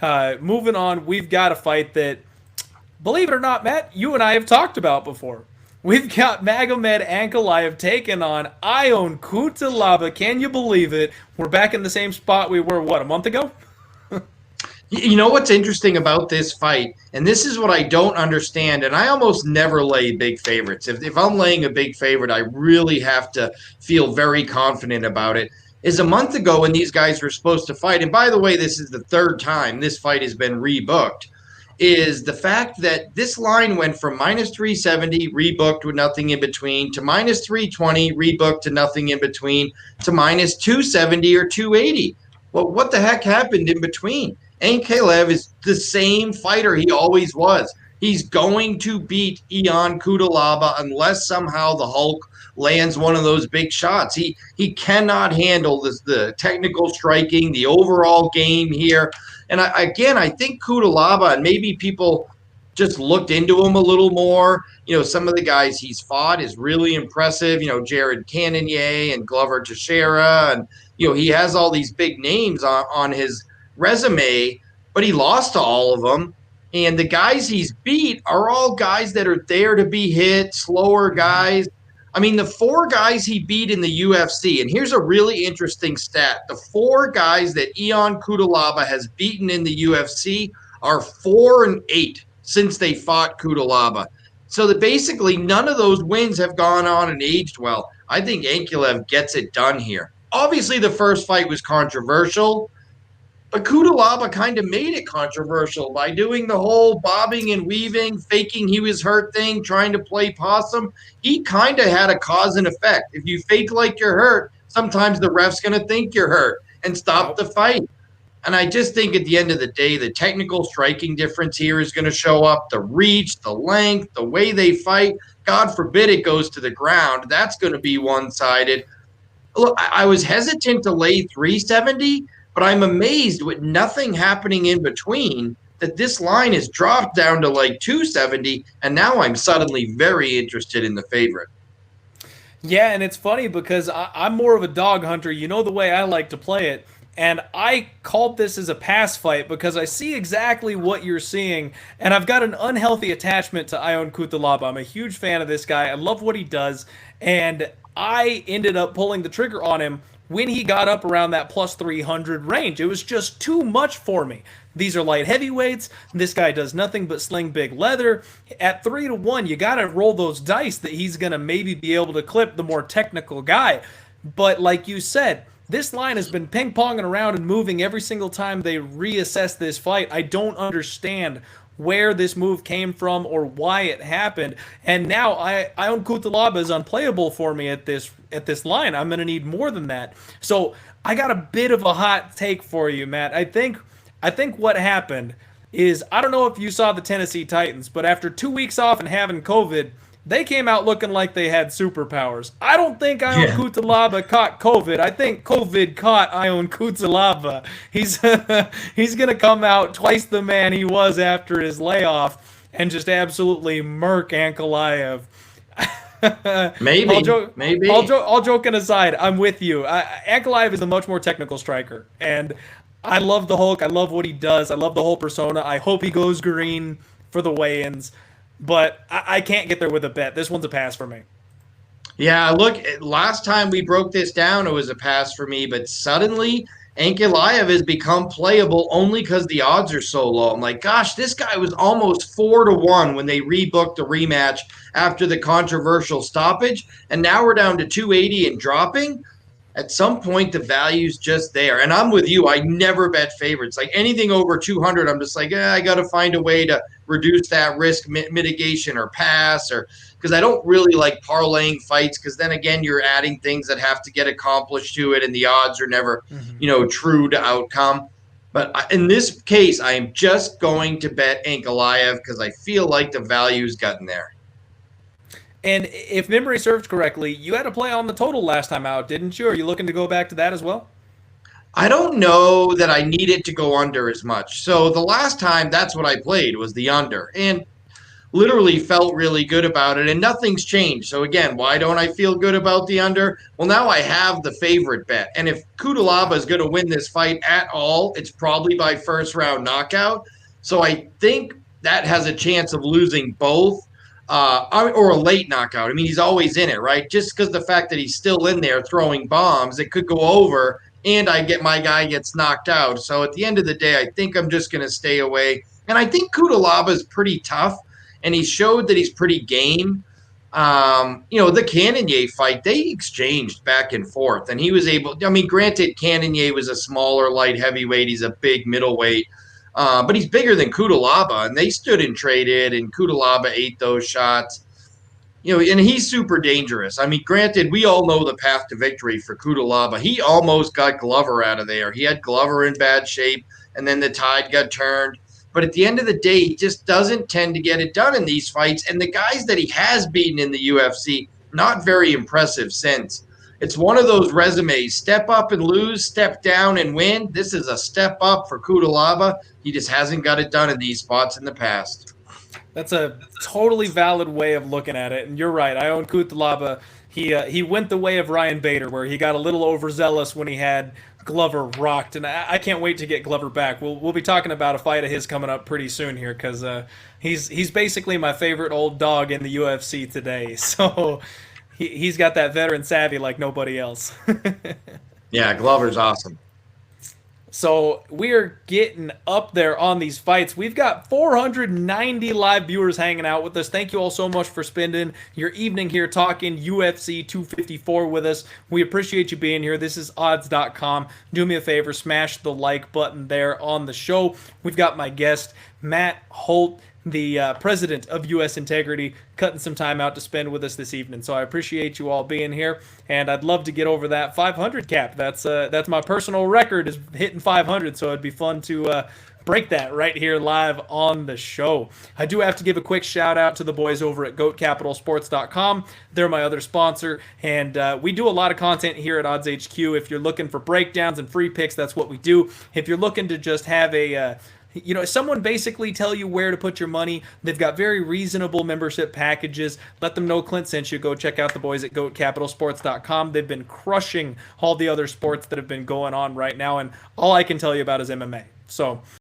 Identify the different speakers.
Speaker 1: Moving on, we've got a fight that, believe it or not, Matt, you and I have talked about before. We've got Magomed Ankalaev taking on Ion Cutelaba. Can you believe it? We're back in the same spot we were, what, a month ago?
Speaker 2: You know what's interesting about this fight, and this is what I don't understand, and I almost never lay big favorites. If I'm laying a big favorite, I really have to feel very confident about it. Is a month ago when these guys were supposed to fight, and by the way, this is the third time this fight has been rebooked, is the fact that this line went from minus 370, rebooked with nothing in between, to minus 320, rebooked to nothing in between, to minus 270 or 280. Well, what the heck happened in between? Ankalaev is the same fighter he always was. He's going to beat Ion Cutelaba unless somehow the Hulk lands one of those big shots. He cannot handle the technical striking, the overall game here. And I think Cutelaba, and maybe people just looked into him a little more. Some of the guys he's fought is really impressive. Jared Cannonier and Glover Teixeira, and he has all these big names on his resume, but he lost to all of them. And the guys he's beat are all guys that are there to be hit, slower guys. I mean, the four guys he beat in the UFC, and here's a really interesting stat. The four guys that Ion Cutelaba has beaten in the UFC are 4-8 since they fought Cutelaba. So that basically none of those wins have gone on and aged well. I think Ankalaev gets it done here. Obviously, the first fight was controversial, but Cutelaba kind of made it controversial by doing the whole bobbing and weaving, faking he was hurt thing, trying to play possum. He kind of had a cause and effect. If you fake like you're hurt, sometimes the ref's going to think you're hurt and stop the fight. And I just think at the end of the day, the technical striking difference here is going to show up. The reach, the length, the way they fight. God forbid it goes to the ground. That's going to be one-sided. Look, I was hesitant to lay 370, but I'm amazed with nothing happening in between that this line is dropped down to like 270, and now I'm suddenly very interested in the favorite.
Speaker 1: Yeah, and it's funny because I'm more of a dog hunter. You know the way I like to play it. And I called this as a pass fight because I see exactly what you're seeing, and I've got an unhealthy attachment to Ion Cutelaba. I'm a huge fan of this guy. I love what he does, and I ended up pulling the trigger on him when he got up around that plus 300 range. It was just too much for me. These are light heavyweights. This guy does nothing but sling big leather. At 3-1, you got to roll those dice that he's going to maybe be able to clip the more technical guy. But like you said, this line has been ping-ponging around and moving every single time they reassess this fight. I don't understand where this move came from or why it happened. And now Ion Cutelaba is unplayable for me at this line. I'm going to need more than that. So I got a bit of a hot take for you, Matt. I think what happened is, I don't know if you saw the Tennessee Titans, but after 2 weeks off and having COVID, they came out looking like they had superpowers. I don't think Ion Cutelaba caught COVID. I think COVID caught Ion Cutelaba. He's he's going to come out twice the man he was after his layoff and just absolutely murk Ankalaev.
Speaker 2: Maybe.
Speaker 1: All joking aside, I'm with you. Ankalaev is a much more technical striker, and I love the Hulk. I love what he does. I love the whole persona. I hope he goes green for the weigh-ins. But I can't get there with a bet. This one's a pass for me.
Speaker 2: Yeah, look, last time we broke this down, it was a pass for me, but suddenly Ankalaev has become playable only because the odds are so low. I'm like, gosh, this guy was almost 4-1 when they rebooked the rematch after the controversial stoppage, and now we're down to 280 and dropping. At some point, the value's just there. And I'm with you. I never bet favorites. Like anything over 200, I'm just like, I got to find a way to reduce that risk mitigation or pass, or because I don't really like parlaying fights, because then again, you're adding things that have to get accomplished to it, and the odds are never, true to outcome. But in this case, I am just going to bet Ankalaev because I feel like the value's gotten there.
Speaker 1: And if memory serves correctly, you had a play on the total last time out, didn't you? Are you looking to go back to that as well?
Speaker 2: I don't know that I needed to go under as much. So the last time, that's what I played, was the under. And literally felt really good about it, and nothing's changed. So again, why don't I feel good about the under? Well, now I have the favorite bet, and if Cutelaba is going to win this fight at all, it's probably by first round knockout. So I think that has a chance of losing both. Or a late knockout. I mean, he's always in it, right? Just because the fact that he's still in there throwing bombs, it could go over, and my guy gets knocked out. So at the end of the day, I think I'm just going to stay away. And I think Cutelaba is pretty tough, and he showed that he's pretty game. The Cannonier fight, they exchanged back and forth, and he was able. I mean, granted, Cannonier was a smaller light heavyweight. He's a big middleweight. But he's bigger than Cutelaba, and they stood and traded, and Cutelaba ate those shots. And he's super dangerous. I mean, granted, we all know the path to victory for Cutelaba. He almost got Glover out of there. He had Glover in bad shape, and then the tide got turned. But at the end of the day, he just doesn't tend to get it done in these fights. And the guys that he has beaten in the UFC, not very impressive since. It's one of those resumes, step up and lose, step down and win. This is a step up for Cutelaba. He just hasn't got it done in these spots in the past.
Speaker 1: That's a totally valid way of looking at it, and you're right. I own Cutelaba. He went the way of Ryan Bader, where he got a little overzealous when he had Glover rocked, and I can't wait to get Glover back. We'll be talking about a fight of his coming up pretty soon here, because he's basically my favorite old dog in the UFC today. So he's got that veteran savvy like nobody else.
Speaker 2: Yeah, Glover's awesome.
Speaker 1: So we're getting up there on these fights. We've got 490 live viewers hanging out with us. Thank you all so much for spending your evening here talking UFC 254 with us. We appreciate you being here. This is odds.com. Do me a favor, smash the like button there on the show. We've got my guest, Matt Holt, the president of U.S. Integrity, cutting some time out to spend with us this evening. So I appreciate you all being here, and I'd love to get over that 500 cap. That's my personal record, is hitting 500, so it'd be fun to break that right here live on the show. I do have to give a quick shout out to the boys over at GOATCapitalSports.com. They're my other sponsor, and we do a lot of content here at Odds HQ. If you're looking for breakdowns and free picks, that's what we do. If you're looking to just have someone basically tell you where to put your money. They've got very reasonable membership packages. Let them know Clint sent you. Go check out the boys at GOATCapitalSports.com. They've been crushing all the other sports that have been going on right now, and all I can tell you about is MMA. So